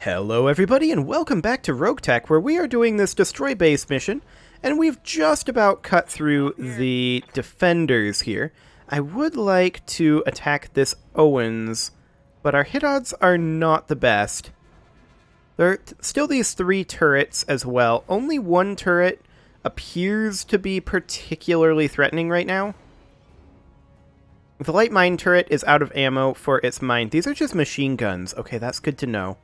Hello everybody and welcome back to RogueTech, where we are doing this destroy base mission, and we've just about cut through the defenders here. I would like to attack this Owens, but our hit odds are not the best. There are still these 3 turrets as well. Only one turret appears to be particularly threatening right now. The light mine turret is out of ammo for its mine. These are just machine guns. Okay, that's good to know.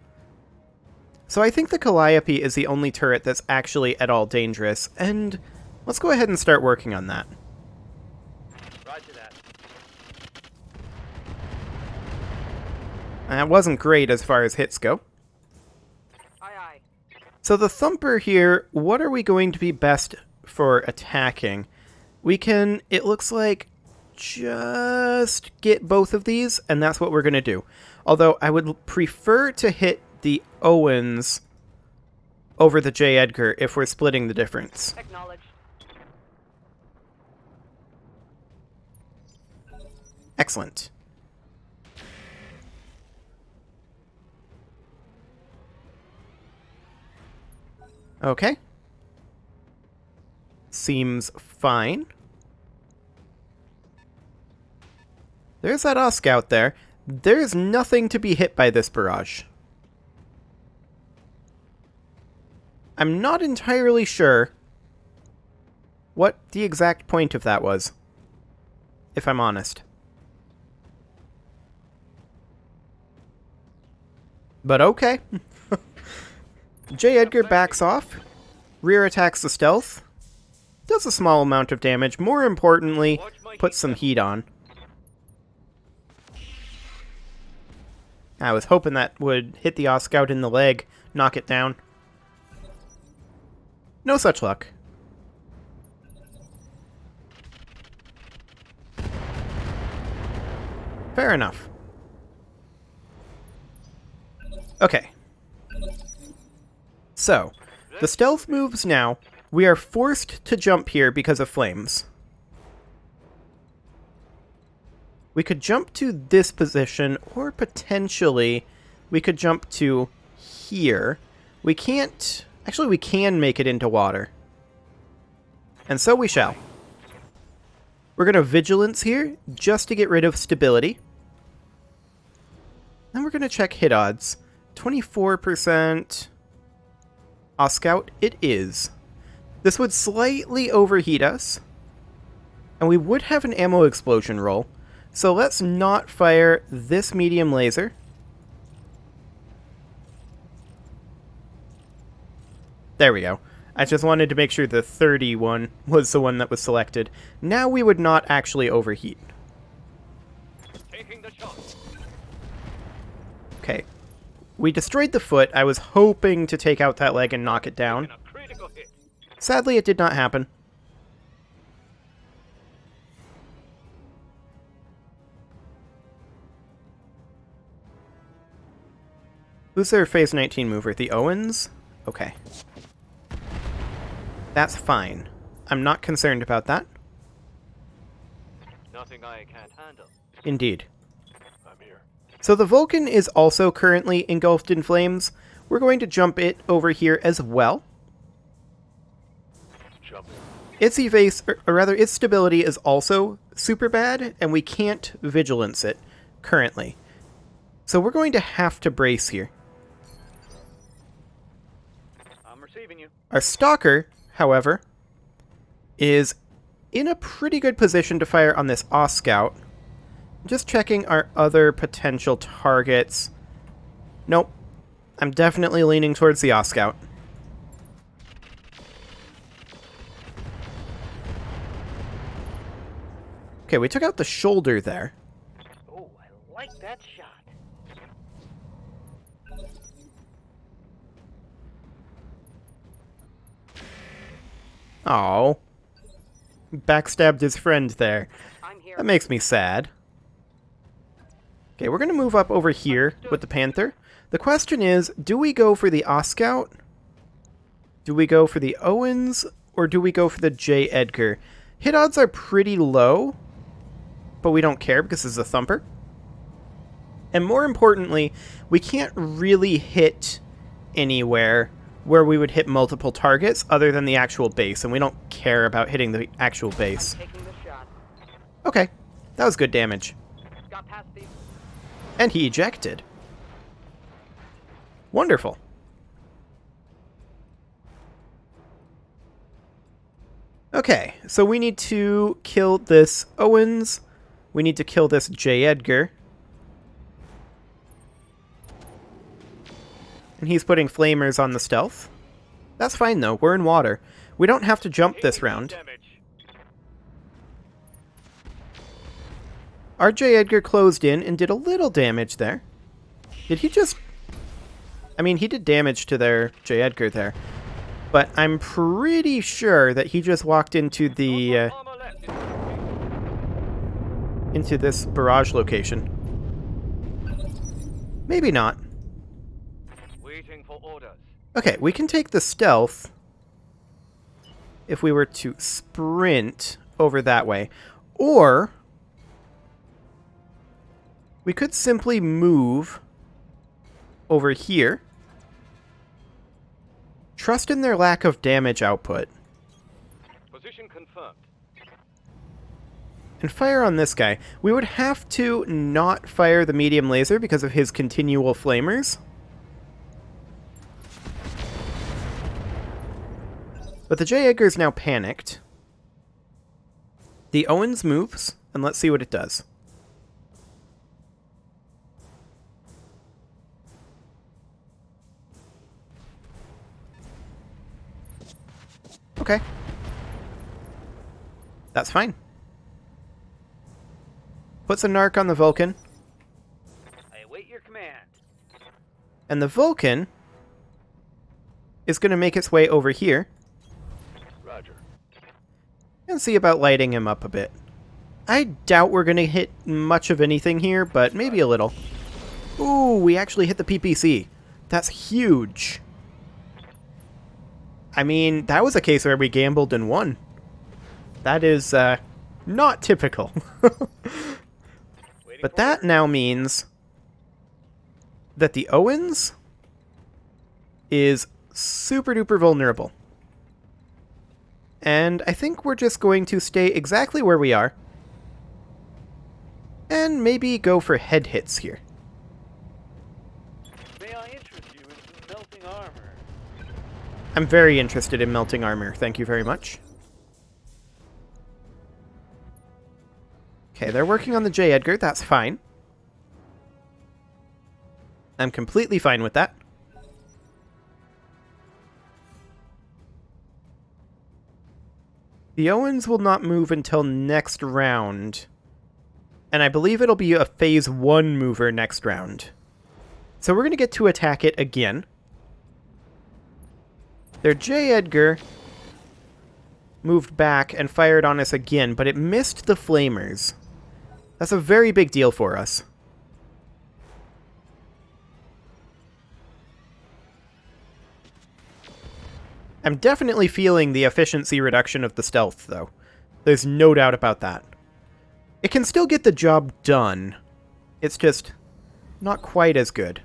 So I think the Calliope is the only turret that's actually at all dangerous, and let's go ahead and start working on that. Roger that. That wasn't great as far as hits go. Aye, aye. So the Thumper here, what are we going to be best for attacking? We can, it looks like, just get both of these, and that's what we're going to do. Although I would prefer to hit the Owens over the J. Edgar if we're splitting the difference. Acknowledged. Excellent. Okay. Seems fine. There's that Scout there. There's nothing to be hit by this barrage. I'm not entirely sure what the exact point of that was, if I'm honest. But okay. J. Edgar backs off, rear attacks the stealth, does a small amount of damage, more importantly, puts some heat on. I was hoping that would hit the Scout in the leg, knock it down. No such luck. Fair enough. Okay. So, the stealth moves now. We are forced to jump here because of flames. We could jump to this position, or potentially we could jump to here. We can't... Actually, we can make it into water. And so we shall. We're going to Vigilance here, just to get rid of stability. Then we're going to check hit odds. 24%. Scout, it is. This would slightly overheat us. And we would have an ammo explosion roll. So let's not fire this medium laser. There we go. I just wanted to make sure the 31 was the one that was selected. Now we would not actually overheat. Taking the shot. Okay. We destroyed the foot. I was hoping to take out that leg and knock it down. A critical hit. Sadly, it did not happen. Who's their phase 19 mover? The Owens? Okay. That's fine. I'm not concerned about that. Nothing I can't handle. Indeed. I'm here. So the Vulcan is also currently engulfed in flames. We're going to jump it over here as well. Jumping. Its evase, or rather its stability is also super bad, and we can't vigilance it currently. So we're going to have to brace here. I'm receiving you. Our Stalker, however, is in a pretty good position to fire on this Scout. Just checking our other potential targets. Nope. I'm definitely leaning towards the Scout. Okay, we took out the shoulder there. Oh, I like that shot. Oh, backstabbed his friend there. I'm here. That makes me sad. Okay, we're going to move up over here with the Panther. The question is, do we go for the Scout? Do we go for the Owens? Or do we go for the J. Edgar? Hit odds are pretty low, but we don't care because it's a Thumper. And more importantly, we can't really hit anywhere where we would hit multiple targets other than the actual base, and we don't care about hitting the actual base. I'm taking the shot. Okay, that was good damage. Got past these. And he ejected. Wonderful. Okay, so we need to kill this Owens. We need to kill this J. Edgar. And he's putting flamers on the stealth. That's fine though, we're in water. We don't have to jump this round. Our J. Edgar closed in and did a little damage there. Did he just... I mean, he did damage to their J. Edgar there. But I'm pretty sure that he just walked into the... into this barrage location. Maybe not. Waiting for orders. Okay, we can take the stealth if we were to sprint over that way. Or we could simply move over here. Trust in their lack of damage output. Position confirmed. And fire on this guy. We would have to not fire the medium laser because of his continual flamers. But the J. Edgar's now panicked. The Owens moves, and let's see what it does. Okay. That's fine. Puts a narc on the Vulcan. I await your command. And the Vulcan is going to make its way over here. Roger. And see about lighting him up a bit. I doubt we're going to hit much of anything here, but maybe a little. Ooh, we actually hit the PPC. That's huge. I mean, that was a case where we gambled and won. That is, not typical. But that now means that the Owens is super duper vulnerable. And I think we're just going to stay exactly where we are. And maybe go for head hits here. May I interest you in some melting armor? I'm very interested in melting armor, thank you very much. Okay, they're working on the J. Edgar, that's fine. I'm completely fine with that. The Owens will not move until next round. And I believe it'll be a phase 1 mover next round. So we're going to get to attack it again. Their J. Edgar moved back and fired on us again, but it missed the flamers. That's a very big deal for us. I'm definitely feeling the efficiency reduction of the stealth, though. There's no doubt about that. It can still get the job done. It's just not quite as good.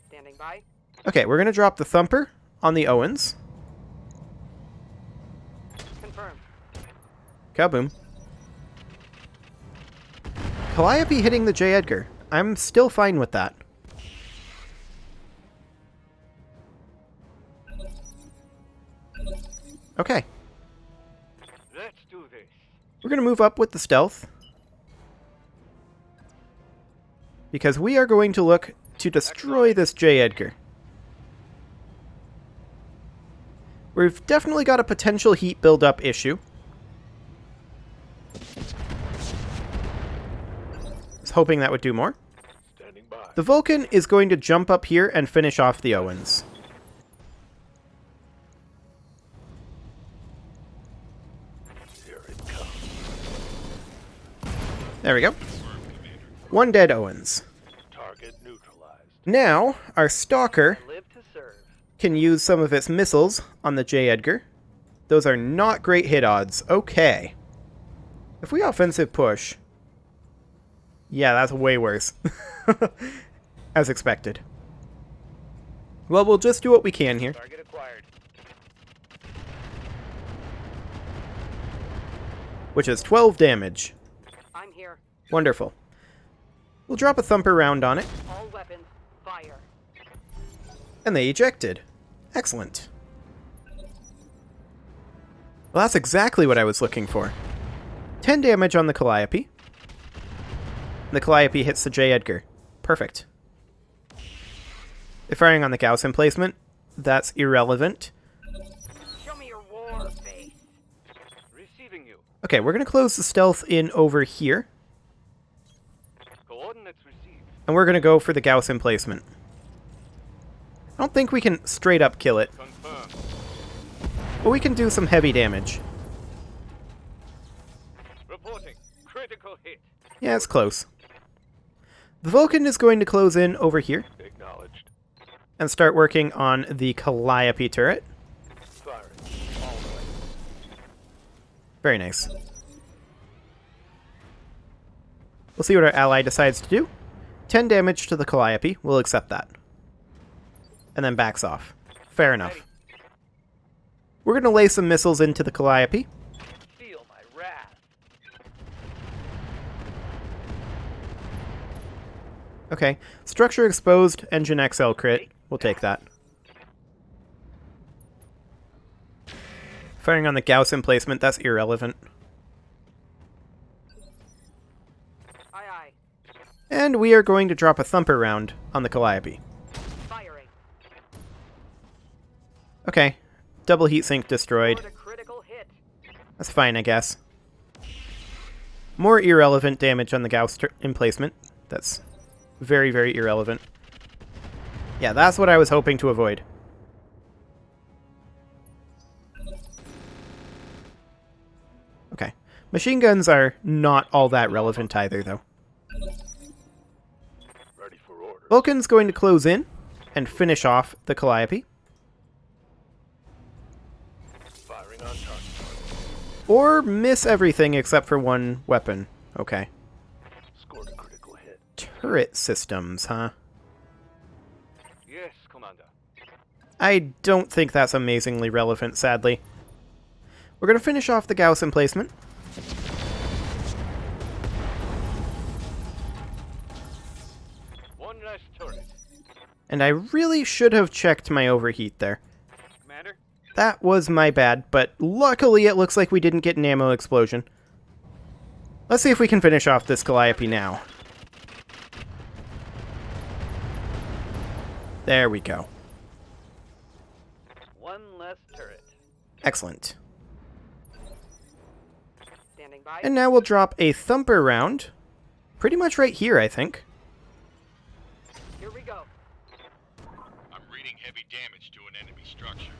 Standing by. Okay, we're going to drop the Thumper on the Owens. Confirmed. Kaboom. Calliope hitting the J. Edgar. I'm still fine with that. Okay. Let's do this. We're going to move up with the stealth. Because we are going to look to destroy this J. Edgar. We've definitely got a potential heat buildup issue. I was hoping that would do more. Standing by. The Vulcan is going to jump up here and finish off the Owens. Here it comes. There we go. One dead Owens. Target neutralized. Now, our Stalker Live to serve. can use some of its missiles on the J. Edgar. Those are not great hit odds. Okay. If we offensive push... Yeah, that's way worse. As expected. Well, we'll just do what we can here. Target acquired. Which is 12 damage. I'm here. Wonderful. We'll drop a thumper round on it. All weapons, fire. And they ejected. Excellent. Well, that's exactly what I was looking for. 10 damage on the Calliope. The Calliope hits the J. Edgar. Perfect. They're firing on the Gauss emplacement. That's irrelevant. Show me your war face. Receiving you. Okay, we're going to close the stealth in over here. Coordinates received. And we're going to go for the Gauss emplacement. I don't think we can straight up kill it. Confirmed. But we can do some heavy damage. Reporting. Critical hit. Yeah, it's close. The Vulcan is going to close in over here Acknowledged. and start working on the Calliope turret. Firing. All right. Very nice. We'll see what our ally decides to do. 10 damage to the Calliope. We'll accept that. And then backs off. Fair enough. We're going to lay some missiles into the Calliope. Feel my wrath. Okay. Structure exposed, engine XL crit. We'll take that. Firing on the Gauss emplacement, that's irrelevant. Aye, aye. And we are going to drop a thumper round on the Calliope. Firing. Okay. Double heatsink destroyed. Scored a critical hit. That's fine, I guess. More irrelevant damage on the Gauss emplacement. That's very, very irrelevant. Yeah, that's what I was hoping to avoid. Okay. Machine guns are not all that relevant either, though. Ready for order. Vulcan's going to close in and finish off the Calliope. Firing on target. Or miss everything except for one weapon. Okay. Scored a critical hit. Turret systems, huh? Yes, Commander. I don't think that's amazingly relevant, sadly. We're going to finish off the Gauss emplacement. One less turret. And I really should have checked my overheat there. Commander. That was my bad, but luckily it looks like we didn't get an ammo explosion. Let's see if we can finish off this Calliope now. There we go. One less turret. Excellent. Standing by. And now we'll drop a thumper round. Pretty much right here, I think. Here we go. I'm reading heavy damage to an enemy structure.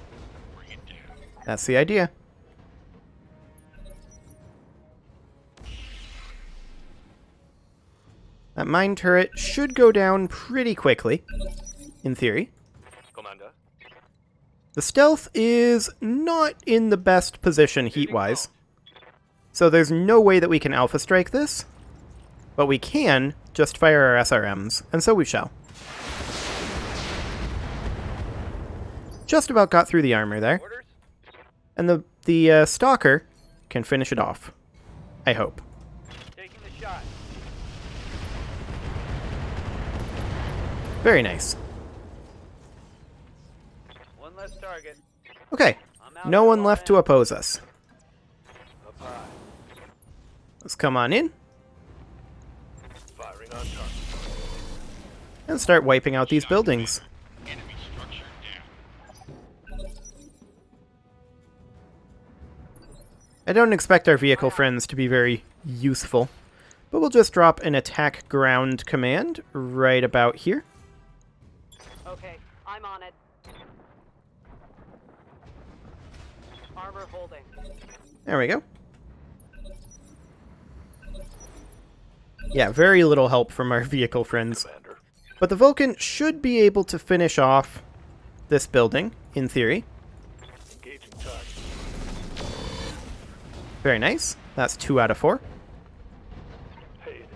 Bring it down. That's the idea. That mine turret should go down pretty quickly, in theory. Commander. The stealth is not in the best position heat-wise, so there's no way that we can alpha strike this, but we can just fire our SRMs, and so we shall. Just about got through the armor there, Orders. and the stalker can finish it off. I hope. Taking the shot. Very nice. One less target. Okay, no one left to oppose us. Up high. Let's come on in Firing on target. and start wiping out these buildings. Enemy structure down. I don't expect our vehicle friends to be very useful, but we'll just drop an attack ground command right about here. Okay, I'm on it. Armor holding. There we go. Yeah, very little help from our vehicle friends. Commander. But the Vulcan should be able to finish off this building, in theory. Engaging target. Very nice. That's 2 out of 4. Payday.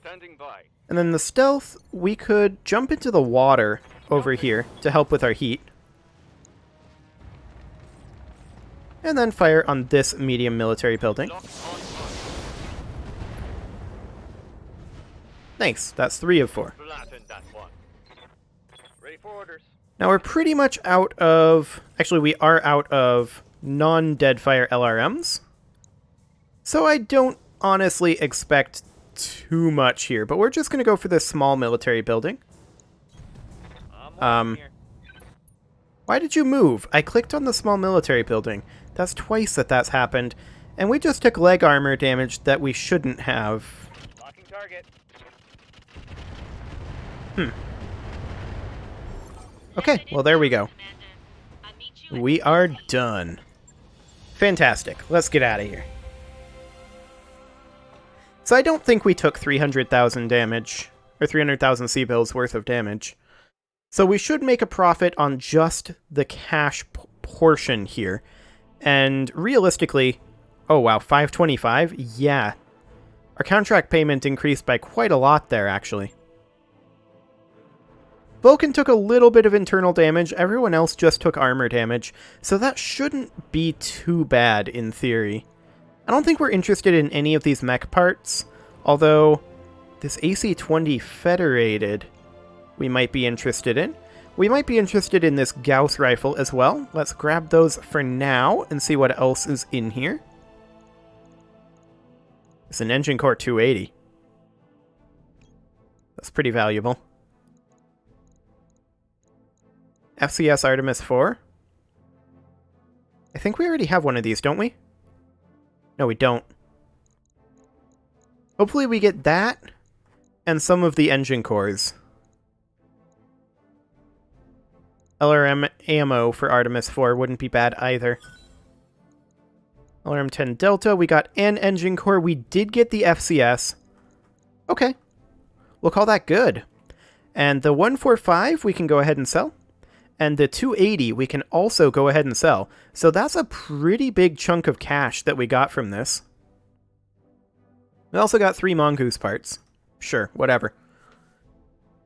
Standing by. And then the stealth, we could jump into the water over here to help with our heat. And then fire on this medium military building. Nice, that's 3 of 4. Flatten that one. Ready for orders. Now we're pretty much out of... Actually, we are out of non-Deadfire LRMs. So I don't honestly expect too much here, but we're just going to go for this small military building. I'm here. Why did you move? I clicked on the small military building. That's twice that's happened. And we just took leg armor damage that we shouldn't have. Locking target. Okay, well there we go. We are done. Fantastic. Let's get out of here. So I don't think we took 300,000 damage, or 300,000 C-bills worth of damage. So we should make a profit on just the cash portion here. And realistically, oh wow, 525? Yeah. Our contract payment increased by quite a lot there, actually. Vulcan took a little bit of internal damage, everyone else just took armor damage, so that shouldn't be too bad in theory. I don't think we're interested in any of these mech parts, although this AC-20 Federated we might be interested in. We might be interested in this Gauss rifle as well. Let's grab those for now and see what else is in here. It's an Engine Core 280. That's pretty valuable. FCS Artemis 4. I think we already have one of these, don't we? No, we don't. Hopefully we get that and some of the engine cores. LRM ammo for Artemis 4 wouldn't be bad either. LRM 10 Delta, we got an engine core. We did get the FCS. Okay. We'll call that good. And the 145 we can go ahead and sell. And the 280 we can also go ahead and sell. So that's a pretty big chunk of cash that we got from this. We also got 3 Mongoose parts. Sure, whatever.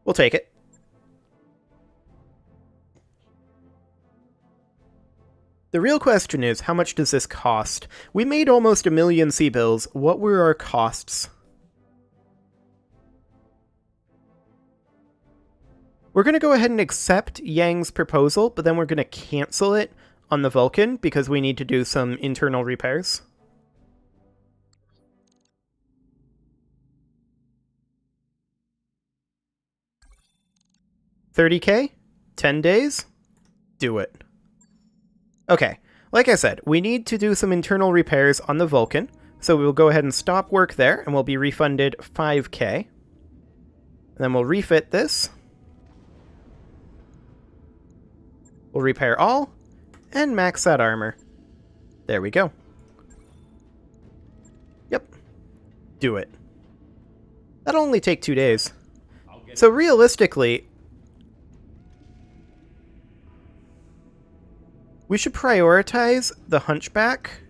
We'll take it. The real question is, how much does this cost? We made almost 1 million C-bills. What were our costs? We're going to go ahead and accept Yang's proposal, but then we're going to cancel it on the Vulcan because we need to do some internal repairs. $30K? 10 days? Do it. Okay, like I said, we need to do some internal repairs on the Vulcan, so we'll go ahead and stop work there, and we'll be refunded 5K. And then we'll refit this. We'll repair all, and max that armor. There we go. Yep. Do it. That'll only take 2 days. So realistically, we should prioritize the Hunchback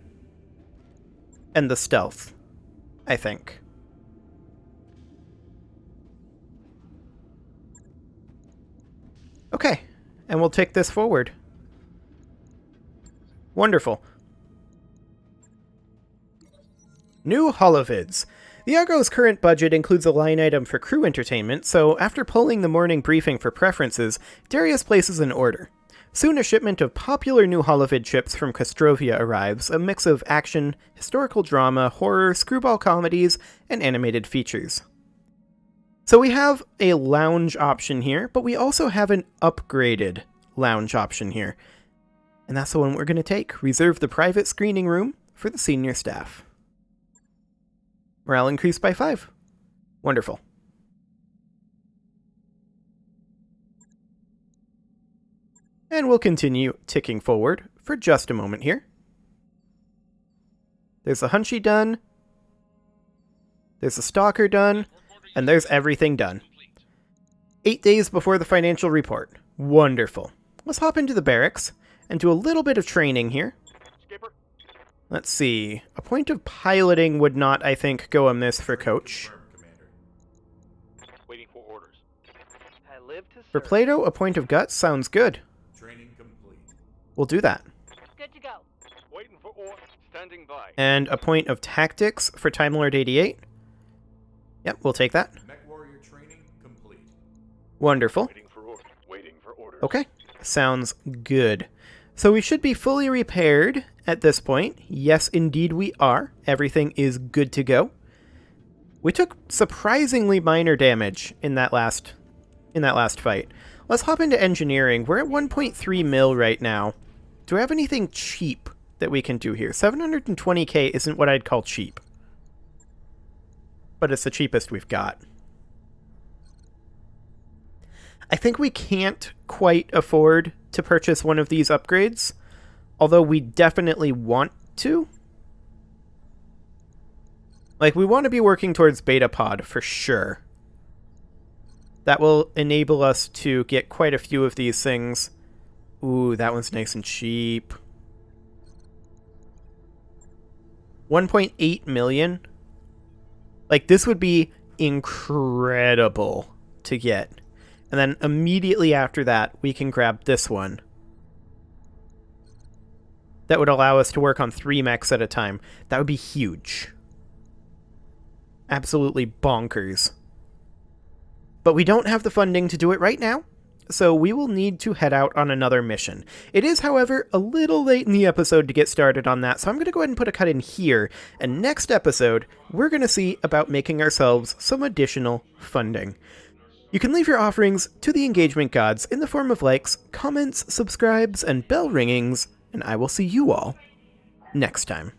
and the Stealth, I think. Okay. And we'll take this forward. Wonderful. New holovids. The Argo's current budget includes a line item for crew entertainment, so after polling the morning briefing for preferences, Darius places an order. Soon a shipment of popular new holovid ships from Kostrovia arrives, a mix of action, historical drama, horror, screwball comedies, and animated features. So we have a lounge option here, but we also have an upgraded lounge option here. And that's the one we're going to take. Reserve the private screening room for the senior staff. Morale increased by 5. Wonderful. And we'll continue ticking forward for just a moment here. There's a Hunchy done. There's a Stalker done. And there's everything done. 8 days before the financial report. Wonderful. Let's hop into the barracks and do a little bit of training here. Skipper. Let's see. A point of piloting would not, I think, go amiss for Coach. For Plato, a point of guts sounds good. Training complete. We'll do that. Good to go. Waiting for orders. Standing by. And a point of tactics for Time Lord 88. Yep, we'll take that. Mech warrior training complete. Wonderful. Waiting for orders. Waiting for orders. Okay, sounds good. So we should be fully repaired at this point. Yes, indeed we are. Everything is good to go. We took surprisingly minor damage in that last fight. Let's hop into engineering. We're at 1.3 mil right now. Do we have anything cheap that we can do here? 720k isn't what I'd call cheap, but it's the cheapest we've got. I think we can't quite afford to purchase one of these upgrades, although we definitely want to. Like, we want to be working towards Beta Pod for sure. That will enable us to get quite a few of these things. Ooh, that one's nice and cheap. 1.8 million. Like, this would be incredible to get. And then immediately after that, we can grab this one. That would allow us to work on 3 mechs at a time. That would be huge. Absolutely bonkers. But we don't have the funding to do it right now, so we will need to head out on another mission. It is, however, a little late in the episode to get started on that, so I'm going to go ahead and put a cut in here, and next episode, we're going to see about making ourselves some additional funding. You can leave your offerings to the engagement gods in the form of likes, comments, subscribes, and bell ringings, and I will see you all next time.